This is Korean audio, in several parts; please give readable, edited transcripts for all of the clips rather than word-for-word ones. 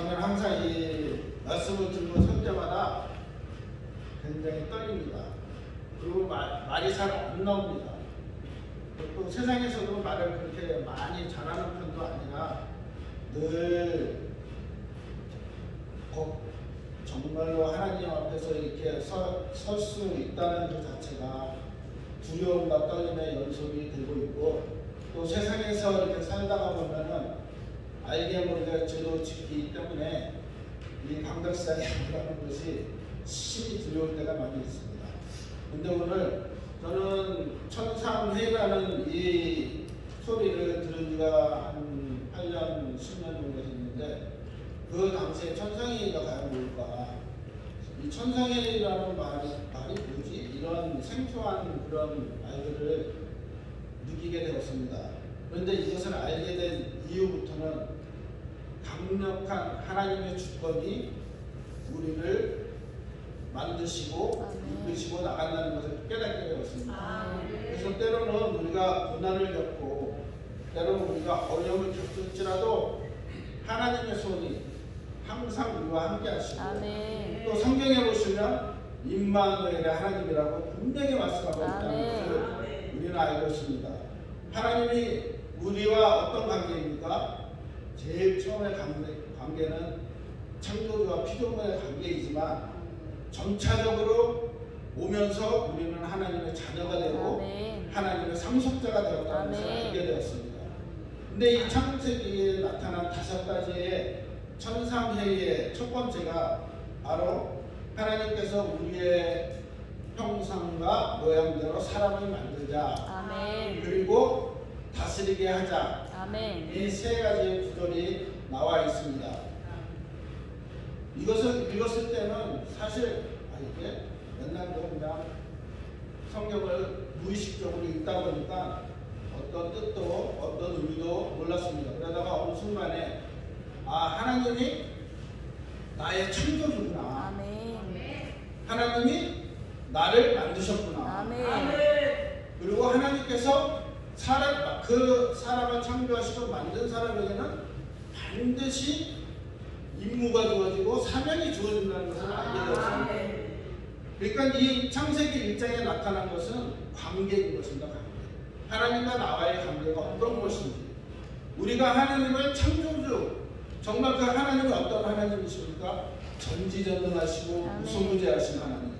저는 항상 이 말씀을 들고 설 때마다 굉장히 떨립니다. 그리고 말이 잘 안 나옵니다. 또 세상에서도 말을 그렇게 많이 잘하는 편도 아니라 늘 정말로 하나님 앞에서 이렇게 설 수 있다는 그 자체가 두려움과 떨림의 연속이 되고 있고, 또 세상에서 이렇게 살다가 보면은 알게 모르게 죄도 짓기 때문에 이 감각사역이라는 것이 심히 두려울 때가 많이 있습니다. 근데 오늘 저는 천상회라는 이 소리를 들은 지가 한 8년, 10년 정도 됐는데, 그 당시에 천상회의가 과연 뭘까? 이 천상회의라는 말이 뭐지? 이런 생소한 그런 말들을 느끼게 되었습니다. 그런데 이것을 알게 된 이후부터는 강력한 하나님의 주권이 우리를 만드시고 이끄시고 나간다는 것을 깨닫게 되었습니다. 그래서 때로는 우리가 고난을 겪고 때로는 우리가 어려움을 겪을지라도 하나님의 손이 항상 우리와 함께 하시고, 또 성경에 보시면 임마누엘의 하나님이라고 분명히 말씀하고 있다는 것을 우리는 알고 있습니다. 하나님이 우리와 어떤 관계입니까? 제일 처음의 관계는 창조주와 피조물의 관계이지만 점차적으로 오면서 우리는 하나님의 자녀가 되고 하나님의 상속자가 되었다는 것을 알게 되었습니다. 근데 이 창세기에 나타난 5가지의 천상회의의 첫 번째가 바로 하나님께서 우리의 형상과 모양대로 사람을 만들자, 그리고 다스리게 하자, 이 3가지의 구절이 나와 있습니다. 이것을 읽었을 때는 사실 이게 맨날 그냥 성경을 무의식적으로 읽다 보니까 어떤 뜻도 어떤 의미도 몰랐습니다. 그러다가 어느 순간에 하나님이 나의 창조주구나, 하나님이 나를 만드셨구나, 그리고 하나님께서 그 사람을 창조하시고 만든 사람에게는 반드시 임무가 주어지고 사명이 주어진다는 것을 알게 되었습니다. 그러니까 이 창세기 1장에 나타난 것은 관계인 것입니다. 하나님과 나와의 관계가 어떤 것인지, 우리가 하나님을 창조주, 정말 그 하나님이 어떤 하나님이십니까? 전지전능하시고 무소부재하신 하나님,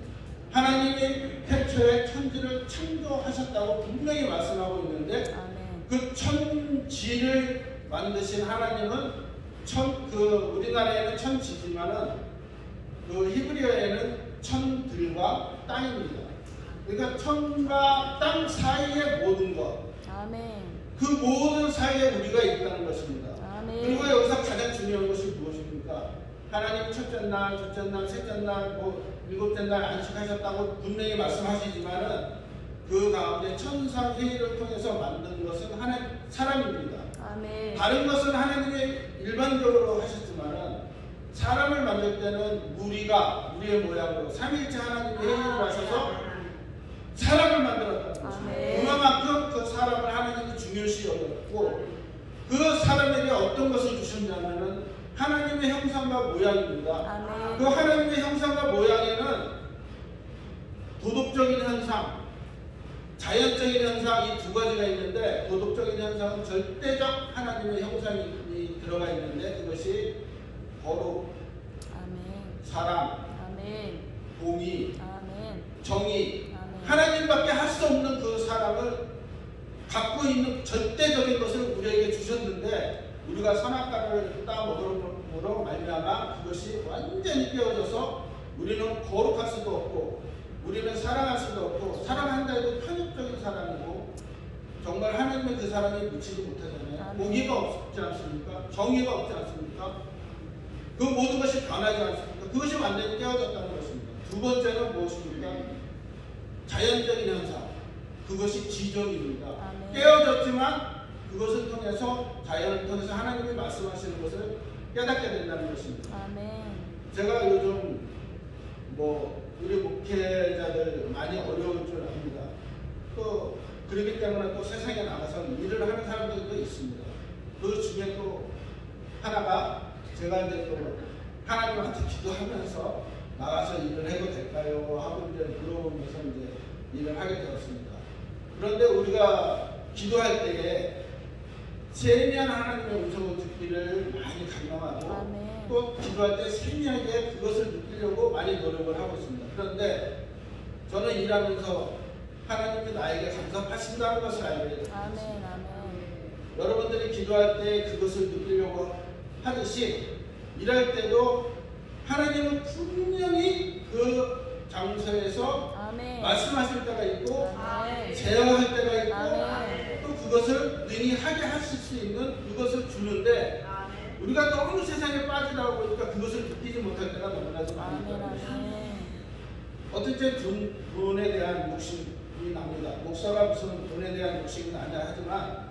하나님이 태초에 천지를 창조하셨다고 분명히 말씀하고 있는데, 그 천지를 만드신 하나님은 우리나라에는 천지지만은 그 히브리어에는 천들과 땅입니다. 그러니까 천과 땅 사이의 모든 것, 그 모든 사이에 우리가 있다는 것입니다. 그리고 여기서 가장 중요한 것이 무엇입니까? 하나님 첫째 날, 둘째 날, 셋째 날, 7째 날 안식하셨다고 분명히 말씀하시지만은 그 가운데 천상회의를 통해서 만든 것은 사람입니다. 다른 것은 하나님이 일반적으로 하셨지만은 사람을 만들 때는 우리의 모양으로 삼위일체 하나님이 회의를 하셔서 사람을 만들었다는 것입니다. 그만큼 그 사람을 하나님이 중요시 여겼고, 그 사람에게 어떤 것을 주셨냐면은 하나님의 형상과 모양입니다. 그 하나님의 형상과 모양에는 도덕적인 현상, 자연적인 현상, 이 2가지가 있는데, 도덕적인 현상은 절대적 하나님의 형상이 들어가 있는데, 그것이 거룩, 사랑, 공의, 정의, 하나님밖에 할 수 없는 그 사람을 갖고 있는 절대적인 것을 우리에게 주셨는데, 우리가 선악과를 따먹음으로 말미암아 그것이 완전히 깨어져서 우리는 거룩할 수도 없고, 우리는 사랑할 수도 없고, 사랑한다 해도 편협적인 사람이고, 정말 하나님의 그 사랑에 미치지 못하잖아요. 공의가 없지 않습니까? 정의가 없지 않습니까? 그 모든 것이 변하지 않습니까? 그것이 완전히 깨어졌다는 것입니다. 2번째는 무엇입니까? 자연적인 현상, 그것이 지정입니다. 깨어졌지만 그것을 통해서, 자연을 통해서 하나님이 말씀하시는 것을 깨닫게 된다는 것입니다. 제가 요즘 우리 목회자들 많이 어려울 줄 압니다. 또 그렇기 때문에 또 세상에 나가서 일을 하는 사람들도 있습니다. 그 중에 또 하나가 제가 이제 또 하나님한테 기도하면서 나가서 일을 해도 될까요? 하고 이제 물어보면서 이제 일을 하게 되었습니다. 그런데 우리가 기도할 때에 세미한 하나님의 음성을 듣기를 많이 강요하고 또 기도할 때 세미하게 그것을 느끼려고 많이 노력을 하고 있습니다. 그런데 저는 일하면서 하나님이 나에게 간섭하신다는 것을 알게 됐습니다. 여러분들이 기도할 때 그것을 느끼려고 하듯이 일할 때도 하나님은 분명히 그 장소에서 말씀하실 때가 있고 제어할 때가 있고 또 그것을 능히 하게 하실 수 있는 그것을 주는데 우리가 너무 세상에 빠지다 보니까 그것을 느끼지 못할 때가 너무나도 많이 있거든요. 어떨 때 돈에 대한 욕심이 납니다. 목사가 무슨 돈에 대한 욕심이 나냐 하지만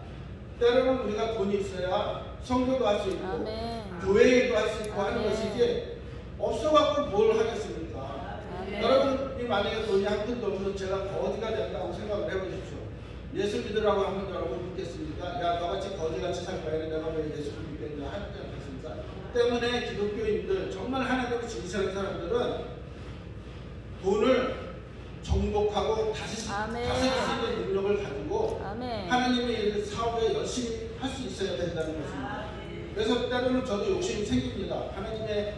때로는 우리가 돈이 있어야 성교도 할 수 있고 교회도 할 수 있고 하는 것이지 없어갖고 뭘 하겠습니까? 여러분이 만약에 돈이 한 푼도 없으면 제가 거지가 된다고 생각을 해보십시오. 예수 믿으라고 하면 여러분 믿겠습니까? 야, 너같이 거지같이 살 거야. 내가 왜 예수를 믿겠냐 하지 않겠습니까? 때문에 기독교인들 정말 하나님을 진실한 사람들은 돈을 정복하고 다스릴 수 있는 능력을 가지고 하나님의 사업에 열심히 할 수 있어야 된다는 것입니다. 그래서 때로는 저도 욕심이 생깁니다. 하나님의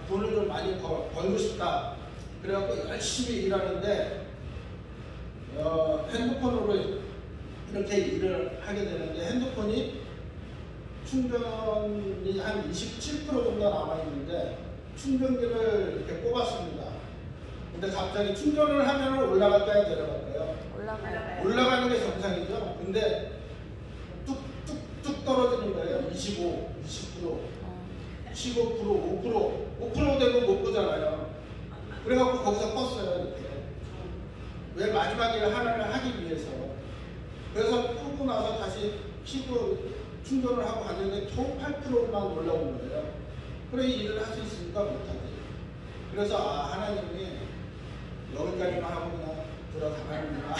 돈을 좀 많이 벌고 싶다. 그래갖고 열심히 일하는데 핸드폰으로 이렇게 일을 하게 되는데 핸드폰이 충전이 한 27% 정도 남아있는데 충전기를 이렇게 꼽았습니다. 근데 갑자기 충전을 하면 올라갈까요? 내려갈까요? 올라가는 게 정상이죠. 근데 뚝뚝뚝 떨어지는 거예요. 25, 20%, 15%, 5% 되고 못 보잖아요. 그래갖고 거기서 껐어요. 이렇게. 왜 마지막에 하나를 하기 위해서. 그래서 끄고 나서 다시 키고 충전을 하고 갔는데 총 8%만 올라온 거예요. 그래 일을 할 수 있으니까 못하지. 그래서 하나님이 여기까지만 하고 그냥 들어가는구나.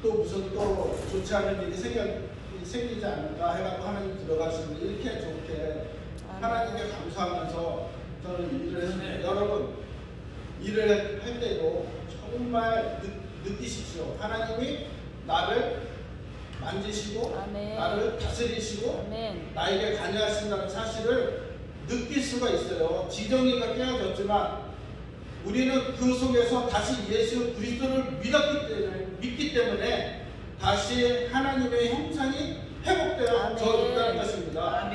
또 무슨 또 좋지 않은 일이 생기지 않을까 해갖고 하나님 들어가시는 이렇게 좋게 하나님께 감사하면서 저는 일을 했는데 여러분 일을 할 때도 정말 느끼십시오. 하나님이 나를 만지시고 나를 다스리시고 나에게 관여하신다는 사실을 느낄 수가 있어요. 지정이가 깨어졌지만 우리는 그 속에서 다시 예수 그리스도를 믿기 때문에 다시 하나님의 형상이 회복되어 있다는 것입니다.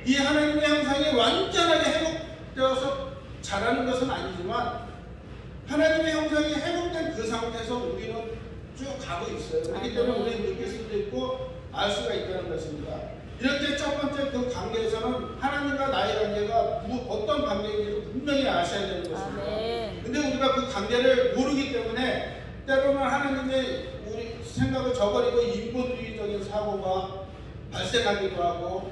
이 하나님의 형상이 완전하게 회복되어서 자라는 것은 아니지만 하나님의 형상이 회복된 그 상태에서 우리는 쭉 가고 있어요. 그렇기 때문에 우리는 느낄 수도 있고 알 수가 있다는 것입니다. 이렇게 첫 번째 그 관계에서는 하나님과 나의 관계가 어떤 관계인지를 분명히 아셔야 되는 것입니다. 근데 우리가 그 관계를 모르기 때문에 때로는 하나님의 우리 생각을 저버리고 인본주의적인 사고가 발생하기도 하고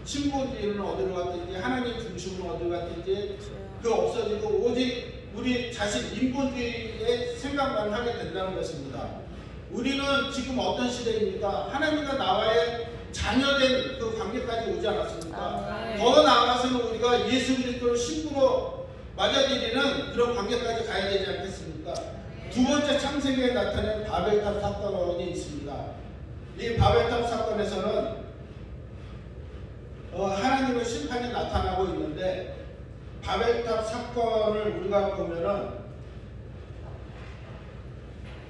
신본주의는 어디로 갔든지 하나님 중심으로 어디로 갔든지 그 없어지고 오직 우리 자신 인본주의의 생각만 하게 된다는 것입니다. 우리는 지금 어떤 시대입니까? 하나님과 나와의 자녀된 그 관계까지 오지 않았습니까? 더 나아가서는 우리가 예수 그리스도를 신부로 맞아들이는 그런 관계까지 가야 되지 않겠습니까? 두 번째 창세기에 나타낸 바벨탑 사건이 있습니다. 이 바벨탑 사건에서는 하나님의 심판이 나타나고 있는데 바벨탑 사건을 우리가 보면은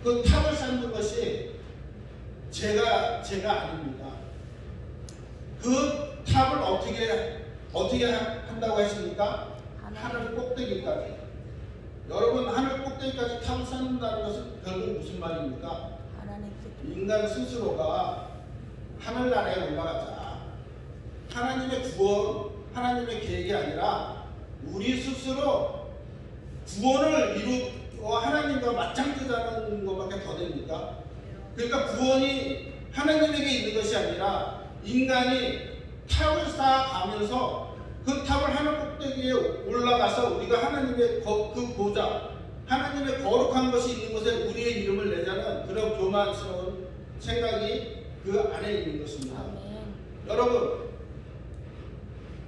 그 탑을 쌓는 것이 제가 아닙니다. 그 탑을 어떻게 한다고 했습니까? 하늘 꼭대기까지. 여러분 하늘 꼭대기까지 탑을 쌓는다는 것은 결국 무슨 말입니까? 인간 스스로가 하늘나라에 올라가자. 하나님의 구원, 하나님의 계획이 아니라 우리 스스로 구원을 하나님과 맞짱뜨자는 것밖에 더 됩니까? 그러니까 구원이 하나님에게 있는 것이 아니라 인간이 탑을 쌓아가면서 그 탑을 하늘 꼭대기에 올라가서 우리가 하나님의 그 보좌, 하나님의 거룩한 것이 있는 곳에 우리의 이름을 내자는 그런 교만스러운 생각이 그 안에 있는 것입니다. 여러분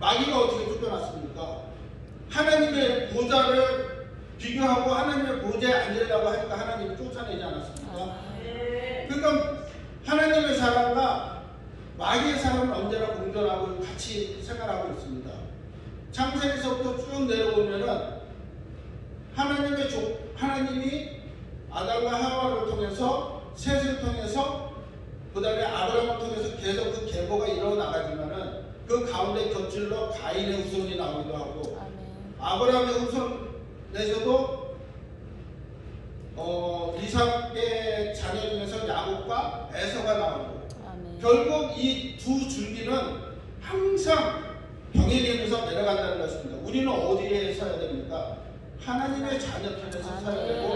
마귀가 어떻게 쫓겨났습니까? 하나님의 보좌를 비교하고 하나님의 보좌에 앉으려고 하니까 하나님이 쫓아내지 않았습니까? 그러니까 하나님의 사람과 마귀의 사람은 언제나 공존하고 같이 생활하고 있습니다. 창세기서부터 쭉 내려오면은 하나님이 아담과 하와를 통해서 셋을 통해서 그 다음에 아브라함을 통해서 계속 그 계보가 일어나가지만은 그 가운데 곁질러 가인의 후손이 나오기도 하고 아브라함의 후손에서도 이삭의 자녀 중에서 야곱과 에서가 나오고 결국 이 두 줄기는 항상 병행하면서 내려간다는 것입니다. 우리는 어디에 서야 됩니까? 하나님의 자녀 편에서 서야 되고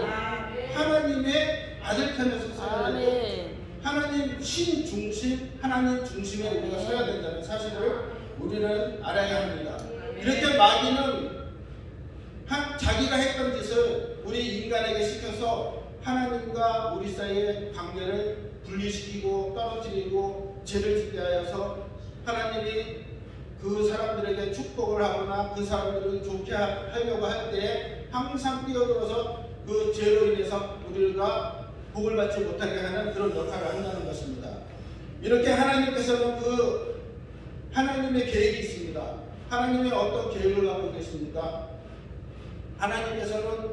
하나님의 아들 편에서 서야 되고 하나님 신 중심, 하나님 중심에 우리가 서야 된다는 사실을 우리는 알아야 합니다. 이렇게 마귀는 자기가 했던 짓을 우리 인간에게 시켜서 하나님과 우리 사이의 관계를 분리시키고 떨어뜨리고 죄를 짓게 하여서 하나님이 그 사람들에게 축복을 하거나 그 사람들을 좋게 하려고 할 때에 항상 뛰어들어서 그 죄로 인해서 우리가 복을 받지 못하게 하는 그런 역할을 한다는 것입니다. 이렇게 하나님께서는 그 하나님의 계획이 있습니다. 하나님의 어떤 계획을 갖고 계십니까? 하나님께서는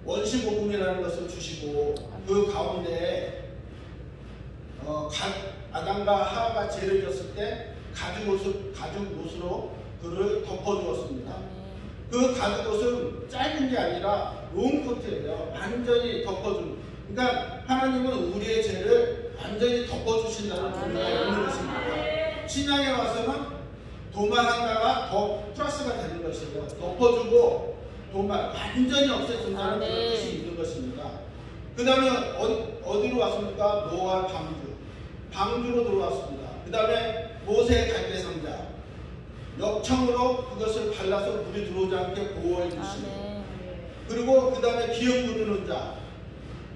원시복음이라는 것을 주시고 그 가운데 아담과 하와가 죄를 졌을 때 가죽옷으로 그를 덮어주었습니다. 그 가죽옷은 짧은 게 아니라 롱코트예요. 완전히 덮어준. 그러니까 하나님은 우리의 죄를 완전히 덮어주신다는 의미가 있는 것입니다. 신앙에 와서는 도마 하나가 더 플러스가 되는 것이에요. 덮어주고 도마 완전히 없애준다는 그런 뜻이 있는 것입니다. 그 다음에 어디로 왔습니까? 노아 방주로 들어왔습니다. 그 다음에 모세 갈대상자 역청으로 그것을 발라서 물이 들어오지 않게 보호해 주시고 그리고 그 다음에 기업 부르는 자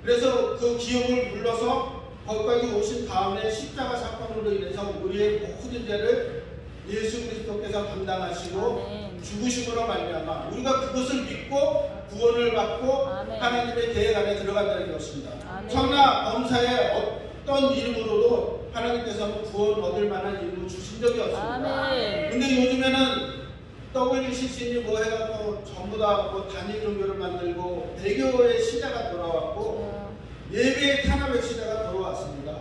그래서 그 기업을 불러서 거기까지 오신 다음에 십자가 사건으로 인해서 우리의 모든 죄를 예수 그리스도께서 담당하시고 죽으심으로 말미암아 우리가 그것을 믿고 구원을 받고 하나님의 계획 안에 들어간다는 것입니다. 천하 범사의 어떤 이름으로도 하나님께서는 구원 얻을 만한 이름을 주신 적이 없습니다. 근데 요즘에는 WCC니 뭐 해갖고 전부 다 뭐 단일 종교를 만들고 배교의 시대가 돌아왔고 예배의 탄압의 시대가 돌아왔습니다.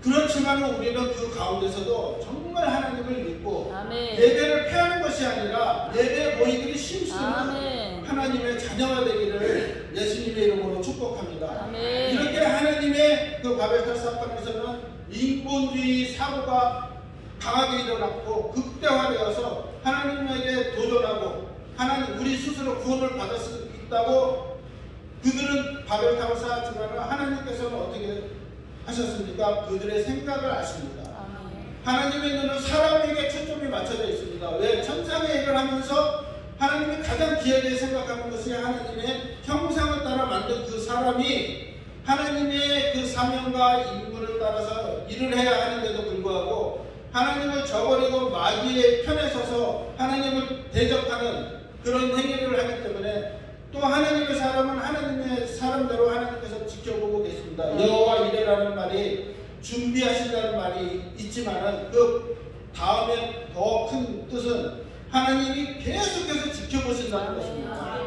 그렇지만 우리는 그 가운데서도 정말 하나님을 믿고 예배를 폐하는 것이 아니라 예배 모이들이 힘쓰는 하나님의 자녀가 되기를 예수님의 이름으로 축복합니다. 이렇게 하나님의 그 바벨탑 사건에서는 인본주의 사고가 강하게 일어났고 극대화되어서 하나님에게 도전하고 하나님 우리 스스로 구원을 받을 수 있다고 그들은 바벨탑을 쌓았지만 하나님께서는 어떻게 하셨습니까? 그들의 생각을 아십니다. 하나님의 눈은 사람에게 초점이 맞춰져 있습니다. 왜? 천상의 일을 하면서 하나님이 가장 귀하게 생각하는 것이 하나님의 형상을 따라 만든 그 사람이 하나님의 그 사명과 임무를 따라서 일을 해야 하는데도 불구하고 하나님을 저버리고 마귀의 편에 서서 하나님을 대적하는 그런 행위를 하기 때문에 또 하나님의 사람은 하나님의 사람대로 하나님께서 지켜보고 계십니다. 여호와 이레라는 말이 준비하신다는 말이 있지만은 그 다음에 더 큰 뜻은 하나님이 계속해서 지켜보신다는 것입니다.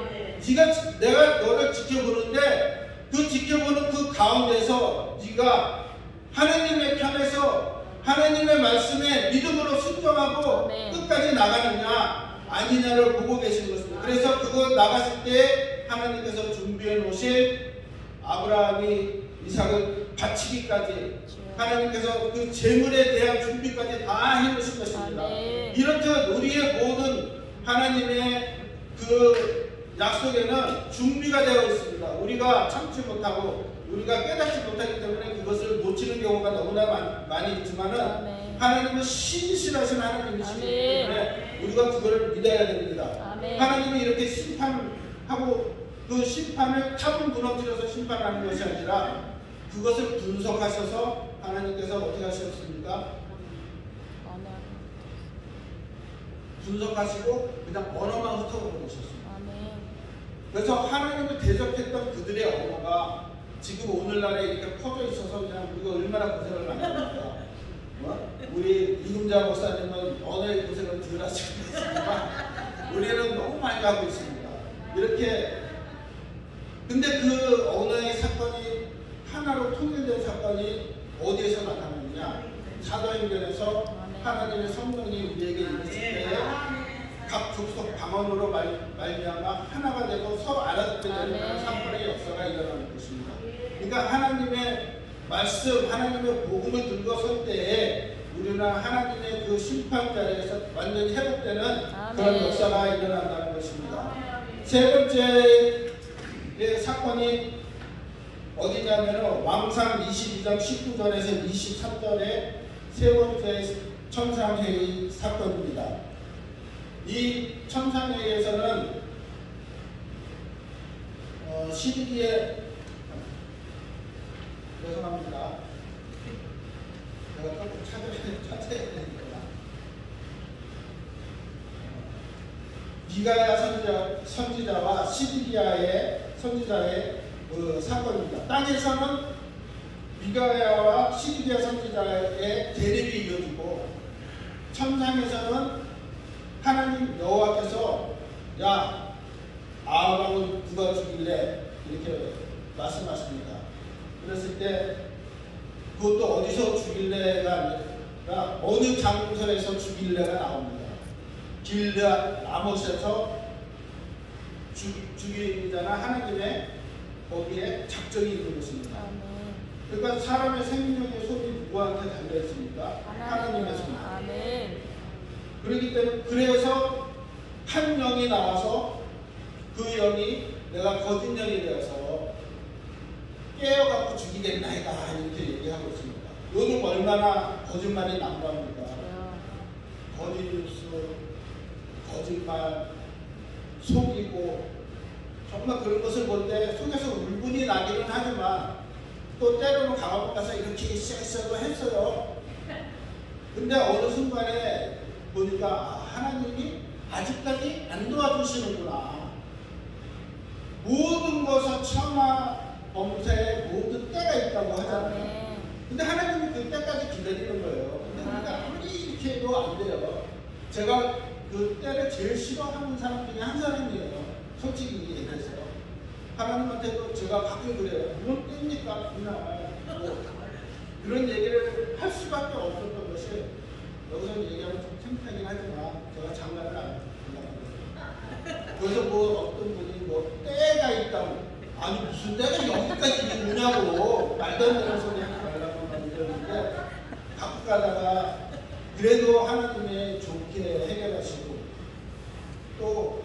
내가 너를 지켜보는데 그 지켜보는 그 가운데서 네가 하나님의 편에서 하나님의 말씀에 믿음으로 순종하고 끝까지 나가느냐 아니냐를 보고 계신 것입니다. 그래서 그거 나갔을 때 하나님께서 준비해 놓으신 아브라함이 이삭을 바치기까지 하나님께서 그 재물에 대한 준비까지 다 해놓으신 것입니다. 이렇듯 우리의 모든 하나님의 그 약속에는 준비가 되어 있습니다. 우리가 참지 못하고 우리가 깨닫지 못하기 때문에 그것을 놓치는 경우가 너무나 많이 있지만은 하나님은 신실하신 하나님이시기 때문에 우리가 그거를 믿어야 됩니다. 하나님이 이렇게 심판하고 그 심판을 탑을 무너뜨려서 심판하는 것이 아니라 그것을 분석하셔서 하나님께서 어떻게 하셨습니까? 분석하시고 그냥 언어만 흩어버리셨습니다. 그래서 하나님을 대적했던 그들의 언어가 지금 오늘날에 이렇게 퍼져 있어서 그냥 우리가 얼마나 고생을 많이 합니까? 우리 이금자 목사님은 언어의 고생을 덜 하시고 있습니다. 우리는 너무 많이 하고 있습니다. 이렇게 근데 그 언어의 사건이 하나로 통일된 사건이 어디에서 나타나느냐? 사도행전에서 하나님의 성령이 우리에게 임했을 때 각 족속 방언으로 말미암아 하나가 되고 서로 알아듣게 되는 사건의 역사가 일어나는 것입니다. 그러니까 하나님의 말씀, 하나님의 복음을 들고 설 때에 우리는 하나님의 그 심판 자리에서 완전히 회복되는 그런 역사가 일어난다는 것입니다. 세 번째 사건이 어디냐면 왕상 22장 19절에서 23절의 세 번째 천상회의 사건입니다. 이 천상회의에서는 시드기에 죄송합니다. 내가 조금 찾아야 되니까. 미가야 선지자와 시드기야의 선지자의 그 사건입니다. 땅에서는 미가야와 시드기야 선지자의 대립이 이어지고 천상에서는 하나님 여호와께서 야 아브라함을 누가 죽일래 이렇게 말씀하십니다. 그랬을 때 그것도 어디서 죽일래가 아니라 어느 장소에서 죽일래가 나옵니다. 길르앗 라못에서 죽이자나 하나님의 거기에 작정이 있는 것입니다. 그러니까 사람의 생명의 손이 누구한테 달려 있습니까? 하나님의 손. 그렇기 때문에 그래서 한 영이 나와서 그 영이 내가 거짓 영이 되어서 깨어갖고 죽이겠나이다 이렇게 얘기하고 있습니다. 요즘 얼마나 거짓말이 난무합니까? 거짓 뉴스, 거짓말, 속이고 정말 그런 것을 볼 때 속에서 울분이 나기는 하지만 또 때로는 감옥 가서 이렇게 있어도 했어요. 근데 어느 순간에 보니까 하나님이 아직까지 안 도와주시는구나. 모든 것은 천하 범사에 모든 때가 있다고 하잖아요. 근데 하나님이 그 때까지 기다리는 거예요. 근데 우리가 아무리 이렇게 해도 안 돼요. 제가 그 때를 제일 싫어하는 사람 중에 한 사람이에요. 솔직히 얘기해서. 하나님한테도 제가 가끔 그래요. 무슨 때입니까? 그날. 그런 얘기를 할 수밖에 없었던 것이 여기서 얘기하면 좀 창피하긴 하지만 제가 장난을 안 합니다. 그래서 뭐 어떤 분이 뭐 때가 있다고 아니 무슨 때가 여기까지 있느냐고 말도 안 되는 소리 하지 말라고 말했는데 갖고 가다가 그래도 하나님이 좋게 해결하시고 또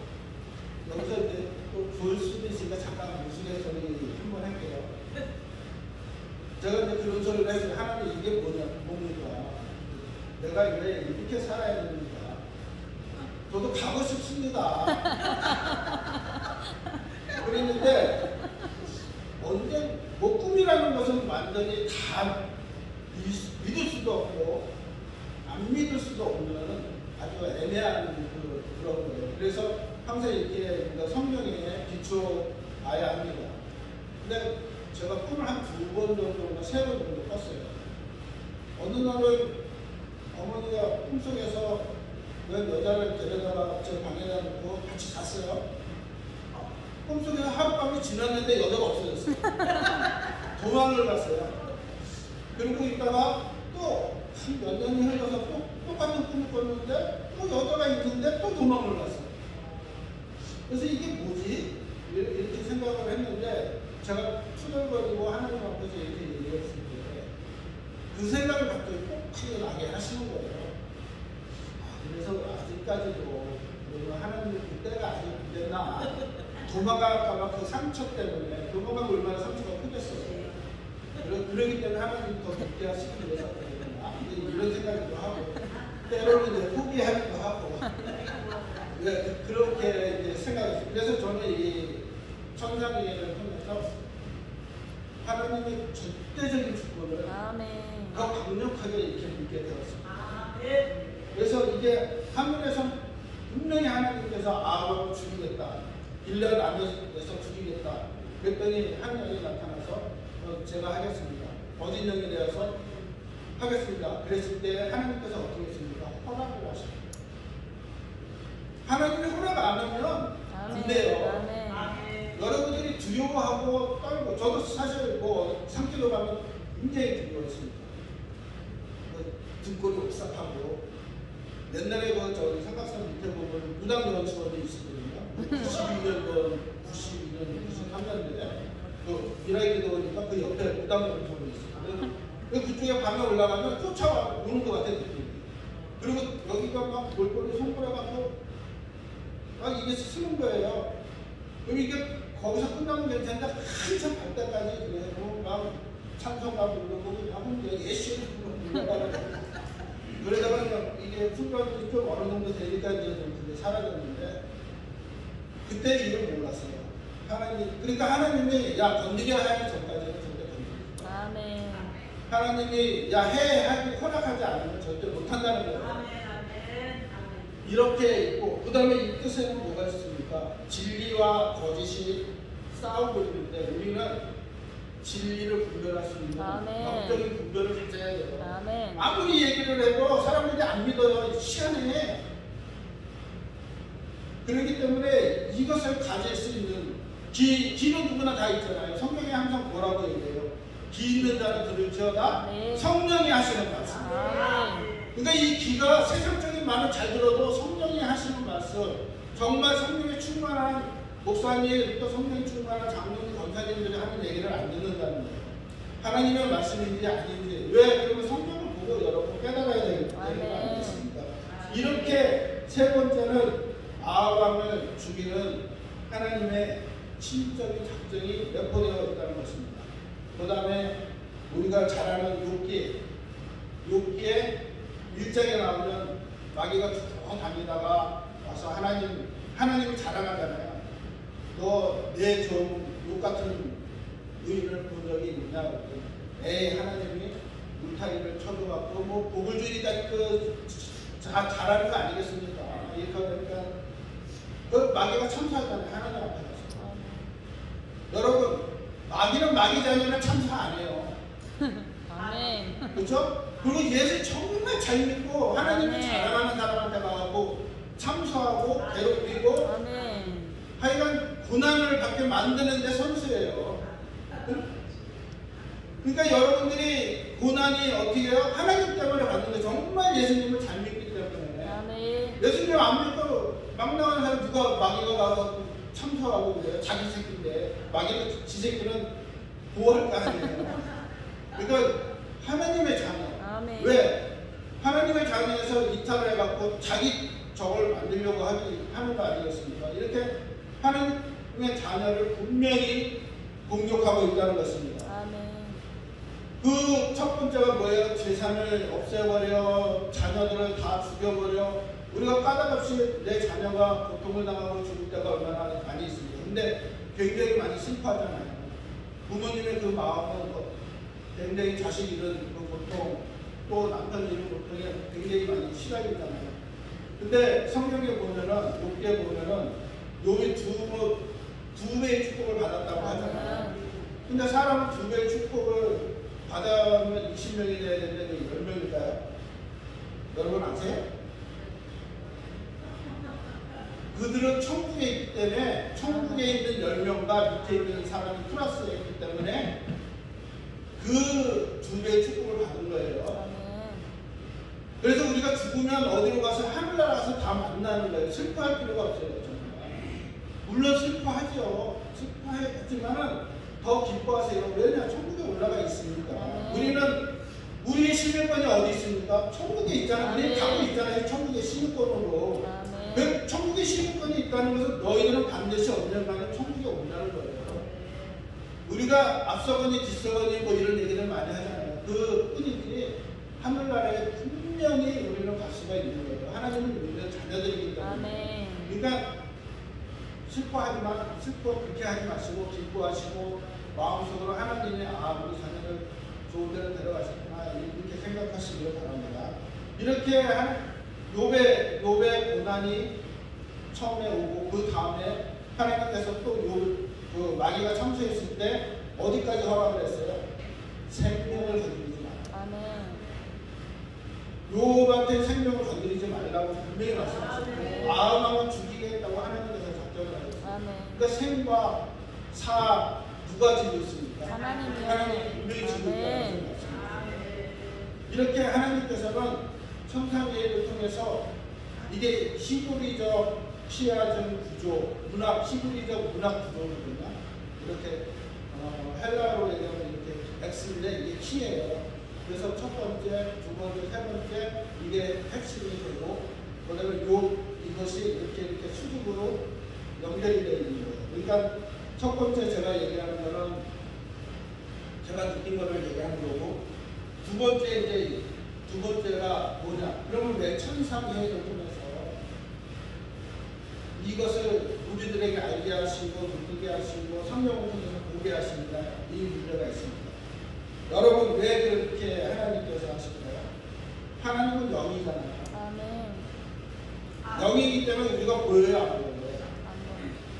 여기서 이제 또 볼 수도 있으니까 잠깐 우스갯소리 한번 할게요. 제가 이제 그런 소리를 해서 하나님 이게 뭡니까? 내가 왜 이렇게 살아야 됩니까? 저도 가고 싶습니다. 그랬는데 언제 뭐 꿈이라는 것은 완전히 다 믿을 수도 없고 안 믿을 수도 없는 아주 애매한 그런 거예요. 그래서 항상 이렇게 성경에 기초해야 합니다. 근데 제가 꿈을 한 2번 정도나 3번 정도 꿨어요. 어느 날은 어머니가 꿈속에서 웬 여자를 데려다가 제 방에다 놓고 같이 잤어요. 꿈속에서 하룻밤이 지났는데 여자가 없어졌어요. 도망을 갔어요. 그리고 있다가 또 몇 년이 흘러서 또 똑같은 꿈을 꿨는데 또 여자가 있는데 또 도망을 갔어요. 그래서 이게 뭐지? 이렇게 생각을 했는데 제가 투덜거리고 하나님 앞에서 이렇게 얘기했을 때 그 생각을 갑자기 꼭 나게 하시는 거예요. 그래서 아직까지도 하나님 그때가 아직 안 됐나 도망갈까봐 그 상처 때문에 도망가면 얼마나 상처가 크겠어요. 그러기 때문에 하나님 더 깊게 하시는 거죠. 이런 생각도 하고 때로는 이제 포기하기도 하고 그렇게 이제 생각했어요. 그래서 저는 이 천상예를 통해서 하나님의 절대적인 주권을 더 강력하게 이렇게 믿게 되었습니다. 그래서 이게 하늘에서 분명히 하나님께서 아합을 죽이겠다. 길앗 안에서 죽이겠다. 그랬더니 한 영이 나타나서 제가 하겠습니다. 거짓 영이 되어서 하겠습니다. 그랬을 때 하나님께서 어떻게 했습니까? 허락을 하십니다. 하나님이 허락 안 하면 안 돼요. 여러분들이 두려워하고 떨고, 저도 사실 뭐 상기도 가면 굉장히 두려웠습니다. 등골이 오싹하고, 옛날에 저기 삼각산 밑에 보면 무당연수원이 있었거든요. 92년도, 92년, 93년도에 그 미라이기도 오니까 그 옆에 무당연수원이 있었거든요. 그쪽에 밤에 올라가면 쫓아와 오는 것 같은 느낌이. 그리고 여기가 막 골골이 손가락하고 막 이게 쓰는 거예요. 그럼 이게 거기서 끝나면 괜찮은데 한참 갈 때까지 그래도 막 찬송가 부르고 하면 예시를 부르고 그러다가 이게 훈련이 좀 어느 정도 되니까 이제 좀 그게 사라졌는데 그때 이걸 몰랐어요. 하나님, 그러니까 하나님이 야 건드려 하기 전까지는 절대 건드리지 마. 아멘. 하나님이 야 해 하기 허락하지 않으면 절대 못한다는 거예요. 아멘. 이렇게 있고, 그 다음에 이 뜻에는 뭐가 있습니까? 진리와 거짓이 싸우고 있는데 우리는 진리를 분별할 수 있는 영적인 분별을 가져야 돼요. 아멘. 아무리 얘기를 해도 사람들이 안 믿어요. 시간에. 그렇기 때문에 이것을 가질 수 있는 기는 누구나 다 있잖아요. 성경에 항상 뭐라고 얘기해요? 기 있는 자는 들을지어다 성령이 하시는 말씀. 그러니까 이 기가 세상적인 말을 잘 들어도 성령이 하시는 말씀, 정말 성령에 충만한 목사님, 또 성령에 충만한 장로님, 권사님들이 하는 얘기를 안 듣는다는 거예요. 하나님의 말씀인지 아닌지. 왜? 그러면 성경을 보고 여러분 깨달아야 되는 거 아니겠습니까? 이렇게 세 번째는 아합을 죽이는 하나님의 신적인 작정이 내포되어 있다는 것입니다. 그 다음에 우리가 잘 아는 욥기에 1장에 나오면 마귀가 쭉 다니다가 와서 하나님을 자랑하잖아요. 너 내 종 욥 같은 의인을 본 적이 있느냐? 에이, 하나님이 울타리를 쳐줘갖고 뭐 복을 주니까 잘하는 거 아니겠습니까? 이렇게 하니까 그 마귀가 참사하잖아요. 하나님 앞에 가서. 여러분, 마귀는 마귀 자녀는 참사 안 해요. 아멘. 그렇죠? 그리고 예수 정말 잘 믿고 하나님을 자랑하는 사람한테 가고 참소하고 괴롭히고 하여간 고난을 받게 만드는 데 선수예요. 그러니까 여러분들이 고난이 어떻게 해요? 하나님 때문에 받는데 정말 예수님을 잘 믿기 때문에. 예수님 안 믿고 막 나가는 사람 누가 마귀가 가서 참소하고 그래요. 자기 새끼인데 마귀는 지 새끼는 보호할 거 아니에요. 그러니까 하나님의 자녀. 왜? 하나님의 자녀에서 이탈을 해갖고 자기 저걸 만들려고 하는 거 아니겠습니까? 이렇게 하나님의 자녀를 분명히 공격하고 있다는 것입니다. 그 첫 번째가 뭐예요? 재산을 없애버려, 자녀들을 다 죽여버려. 우리가 까닭없이 내 자녀가 고통을 당하고 죽을 때가 얼마나 많이 있습니다. 근데 굉장히 많이 슬퍼하잖아요. 부모님의 그 마음은 굉장히 자식 잃은 그 고통, 또 남편 잃은 고통에 굉장히 많이 시달리잖아요. 근데 성경에 보면은, 욥기에 보면은 욥이 두 배의 축복을 받았다고 하잖아요. 근데 사람은 두 배의 축복을 받으면 20명이 돼야 되는데 10명일까요? 여러분 아세요? 그들은 천국에 있기 때문에 천국에 있는 10명과 밑에 있는 사람이 플러스에 있기 때문에 그 두 배의 축복을 받은 거예요. 그래서 우리가 죽으면 어디로 가서 하늘나라 가서 다 만나는 거예요. 슬퍼할 필요가 없어요. 정말. 물론 슬퍼하죠. 슬퍼했지만은 더 기뻐하세요. 왜냐? 천국에 올라가 있으니까. 우리의 시민권이 어디 있습니까? 천국에 있잖아요. 우리는 갖고 있잖아요. 천국의 시민권으로. 천국의 시민권이 있다는 것은 너희들은 반드시 언젠가는 천국에 온다는 거예요. 우리가 앞서거니 뒤서거니 뭐 이런 얘기를 많이 하잖아요. 그 뿐이지 하늘나라에 분명히 우리는 갈 수가 있는 거예요. 하나님은 우리는 자녀들이기 때문에. 그러니까 슬퍼하지만 그렇게 하지 마시고 기뻐하시고 마음속으로 하나님의 우리 자녀를 좋은 데로 데려가셨구나 이렇게 생각하시길 바랍니다. 이렇게 욥의 고난이 처음에 오고 그 다음에 하나님께서 또 그 마귀가 참소했을 때 어디까지 허락을 했어요? 생명을 건드리지 말라. 욥한테 생명을 건드리지 말라고 분명히 말씀하셨어요. 아합만 죽이겠다고 하나님께서 작정을 하셨어요. 그러니까 생과 사 누가 지고 있습니까? 하나님이 분명히 지고 있다고 말씀하셨습니다. 이렇게 하나님께서는 천상계를 통해서 이게 히브리적 시야적 구조, 히브리적 문학 구조거든요. 이렇게 헬라어로 얘기하면 이렇게 X인데 이게 키예요. 그래서 첫 번째, 두 번째, 세 번째 이게 핵심이 되고, 그다음에 이것이 이렇게 수직으로 연결이 되어 있는 거예요. 그러니까 첫 번째 제가 얘기하는 거는 제가 느낀 거를 얘기하는 거고, 두 번째가 뭐냐? 그러면 왜 천상회의를 통해서 이것을 우리들에게 알게 하시고 느끼게 하시고 성령을 통해서 보게 하십니다. 이 문제가 있습니다. 여러분 왜 그렇게 하나님께서 하실까요? 하나님은 영이잖아요. 영이기 때문에 우리가 보여요, 안 보여요?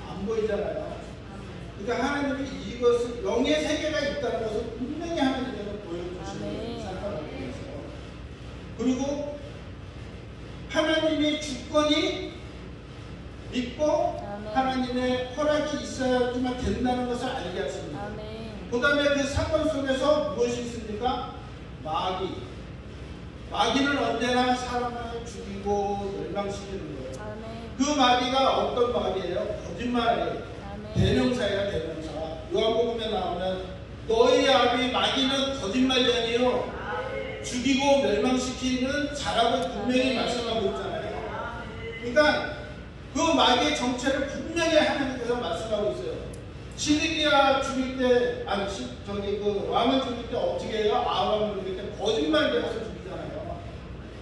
안 보이잖아요. 그러니까 하나님이 이것을 영의 세계가 있다는 것을 분명히 하나님께서 보여주시는 사건을 통해서, 그리고 하나님의 주권이 믿고 하나님의 허락이 있어야지만 된다는 것을 알게 하십니다. 그 다음에 그 사건 속에서 무엇이 있습니까? 마귀는 언제나 사람을 죽이고 멸망시키는 거예요. 그 마귀가 어떤 마귀예요? 거짓말이에요. 대명사예요, 대명사. 요한복음에 나오면 너희 아비 마귀는 거짓말쟁이요 죽이고 멸망시키는 자라고 분명히 말씀하고 있잖아요. 그러니까 그 마귀의 정체를 분명히 하나님께서 말씀하고 있어요. 시드기야 죽일 때, 왕을 죽일 때 어떻게 해요? 아합을 죽일 때 거짓말 대해서 죽이잖아요.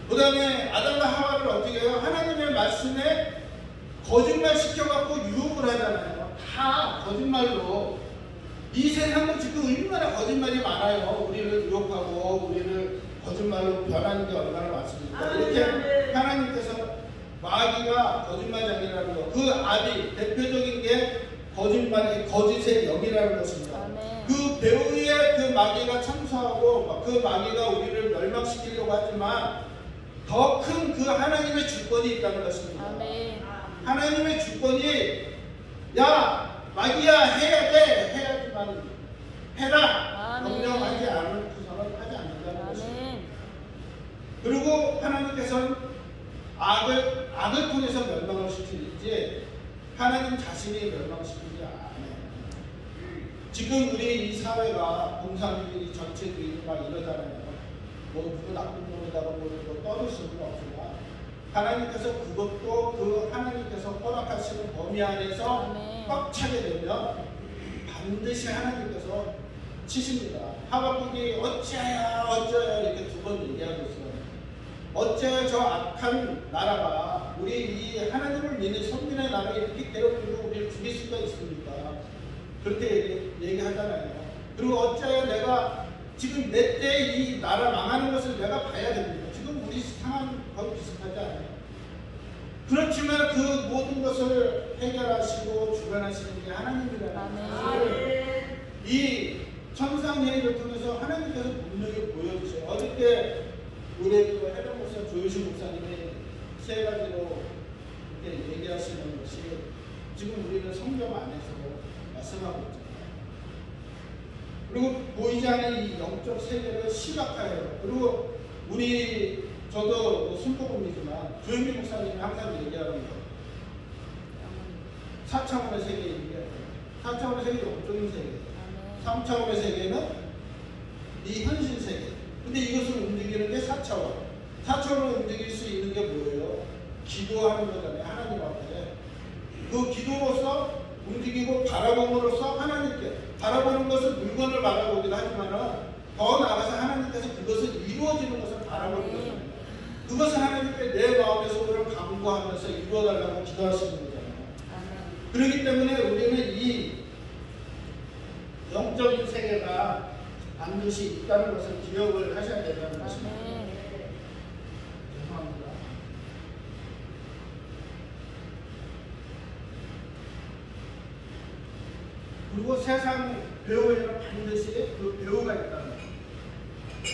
그 다음에 아담과 하와를 어떻게 해요? 하나님의 말씀에 거짓말 시켜갖고 유혹을 하잖아요. 다 거짓말로. 이 세상은 지금 얼마나 거짓말이 많아요. 우리를 유혹하고 우리를 거짓말로 변하는 게 얼마나 많습니까? 이렇게 하나님께서 마귀가 거짓말장이라는 것, 그 아비 대표적인 게 거짓말의 거짓의 영이라는 것입니다. 그 배후에 그 마귀가 참수하고 그 마귀가 우리를 멸망시키려고 하지만 더 큰 그 하나님의 주권이 있다는 것입니다. 하나님의 주권이 야 마귀야 해야 돼 해야지만 해라 명령하지 않고서는 하지 않는다는 것입니다. 그리고 하나님께서는 악을 통해서 멸망을 시키지 하나님 자신이 멸망시키지 않아요. 지금 우리 이 사회가 공산주의 정치주의 막 이러잖아요. 뭐 누구 나쁜 놈이다가 뭐 떠들 수는 없지만 하나님께서 그것도 그 하나님께서 허락하시는 범위 안에서 꽉 차게 되면 반드시 하나님께서 치십니다. 하박국이 어찌하여 이렇게 두 번 얘기하고 있어요. 어째 저 악한 나라가 우리 이 하나님을 믿는 선민의 나라에 이렇게 괴롭히고 우리를 죽일 수가 있습니까? 그렇게 얘기하잖아요. 그리고 어째 내가 지금 내 때 이 나라 망하는 것을 내가 봐야 됩니다. 지금 우리 상황 거의 비슷하지 않아요? 그렇지만 그 모든 것을 해결하시고 주관하시는 게 하나님이라는 것을 이 천상회의를 통해서 하나님께서 분명히 보여주세요. 어저께 우리 그 해병 목사 조효신 목사님이 세 가지로 이렇게 얘기하시는 것이 지금 우리는 성경 안에서 말씀하고 있잖아요. 그리고 보이지 않는 이 영적 세계를 시각화해요. 그리고 저도 순복음이지만 조현민 목사님이 항상 얘기하는 거 4차원의 세계에 있는 게 4차원의 세계는 영적인 세계, 3차원의 세계는 이 현실 세계. 근데 이것을 움직이는 게 4차원. 4차원을 움직일 수 있는 게 뭐예요? 기도하는 거잖아요. 하나님 앞에. 그 기도로서 움직이고 바라봄으로써 하나님께 바라보는 것은 물건을 바라보기도 하지만 더 나아가서 하나님께서 그것을 이루어지는 것을 바라보는 거잖아요. 그것을 하나님께 내 마음의 소원을 간구하면서 이루어달라고 기도하시는 거잖아요. 그렇기 때문에 우리는 이 영적인 세계가 반드시 있다는 것을 기억을 하셔야 된다는 것입니다. 죄송합니다. 그리고 세상 배우에는 반드시 그 배우가 있다는 거예요.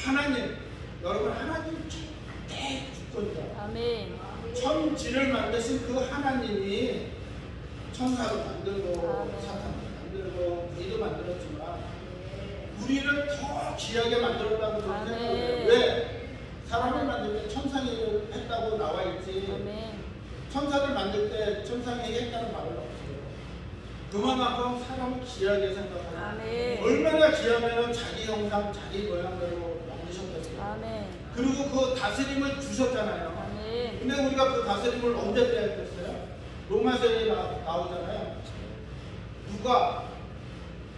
하나님, 여러분 하나님 절대 주권자. 아멘. 천지를 만드신 그 하나님이 천사도 만들고 아멘. 사탄도 만들고 우리도 만들었지만 우리를 더 귀하게 만들었다고 저는 아멘. 생각해요. 왜? 사람을 만들 때 천상이 했다고 나와 있지. 아멘. 천사를 만들 때 천상이 했다는 말은 없어요. 그만큼 사람을 귀하게 생각하고 아멘. 얼마나 귀하면 자기 형상, 자기 모양대로 만드셨겠어요. 아멘. 그리고 그 다스림을 주셨잖아요. 아멘. 근데 우리가 그 다스림을 언제 빼앗겼어요? 로마서에 나오잖아요. 누가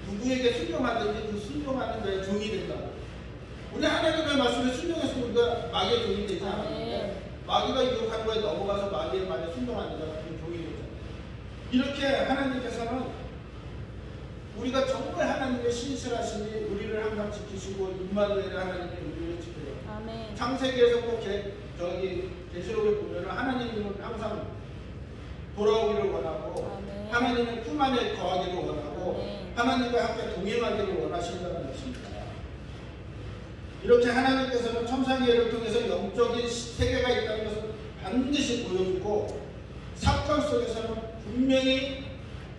누구에게 순종하든지 그 순종하는 자의 종이 된다고. 우리 하나님의 말씀에 순종해서 우리가 마귀의 종이 되지 않았는데 마귀가 유혹한 거에 넘어가서 마귀의 말에 순종하는 자가 그 종이 되잖아요. 이렇게 하나님께서는 우리가 정말 하나님의 신실하시니 우리를 항상 지키시고 임마누엘 하나님이 우리를 지켜요. 아멘. 창세기에서 꼭 저기 계시록에 보면은 하나님은 항상 돌아오기를 원하고 아멘. 하나님은 품 안에 거하기를 원하고 아멘. 하나님과 함께 동행하기를 원하신다는 것입니다. 이렇게 하나님께서는 천상계를 통해서 영적인 세계가 있다는 것을 반드시 보여주고 사건 속에서는 분명히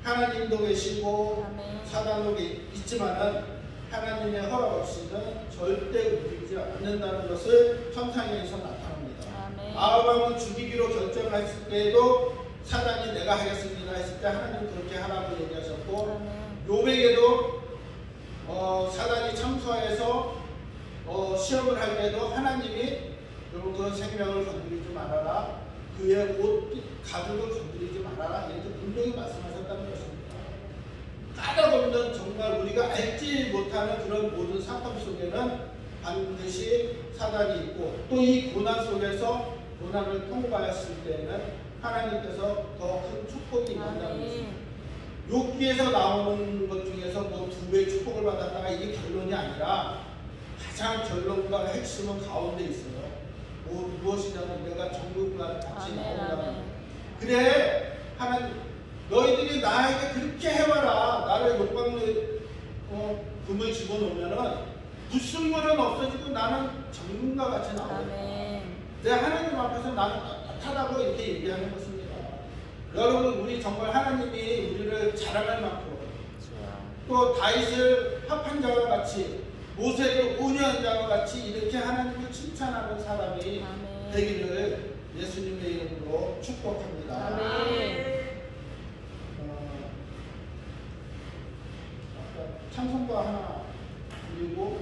하나님도 계시고 아멘. 사단도 있지만은 하나님의 허락 없이는 절대 움직이지 않는다는 것을 천상에서 나타납니다. 아멘. 아브라함은 죽이기로 결정했을 때에도 사단이 내가 하겠습니다 했을 때 하나님 그렇게 하라고 얘기하셨고 아멘. 요백에도 사단이 참소해서 시험을 할 때도 하나님이 여러분 그 생명을 건드리지 말아라, 그의 옷 가죽을 건드리지 말아라 이렇게 분명히 말씀하셨다는 것입니다. 까다롭는 정말 우리가 알지 못하는 그런 모든 사건 속에는 반드시 사단이 있고 또 이 고난 속에서 고난을 통과했을 때는 하나님께서 더 큰 축복이 임한다는 것입니다. 욥기에서 나오는 것 중에서 뭐 2배의 축복을 받았다가 이게 결론이 아니라 가장 결론과 핵심은 가운데 있어요. 무엇이냐면 내가 정금과 같이 나온다는. 그래 하나님 너희들이 나에게 그렇게 해와라. 나를 욕방의 금을 집어넣으면은 불순물은 없어지고 나는 정금과 같이 나온다. 내 하나님 앞에서 나는 떳떳하다고 이렇게 얘기하는 것입니다. 여러분 우리 정말 하나님이 우리를 자랑할 만큼 또 다윗을 합한 자와 같이 모세를 온유한 자와 같이 이렇게 하나님을 칭찬하는 사람이 아멘. 되기를 예수님의 이름으로 축복합니다. 아멘. 찬송가 하나 그리고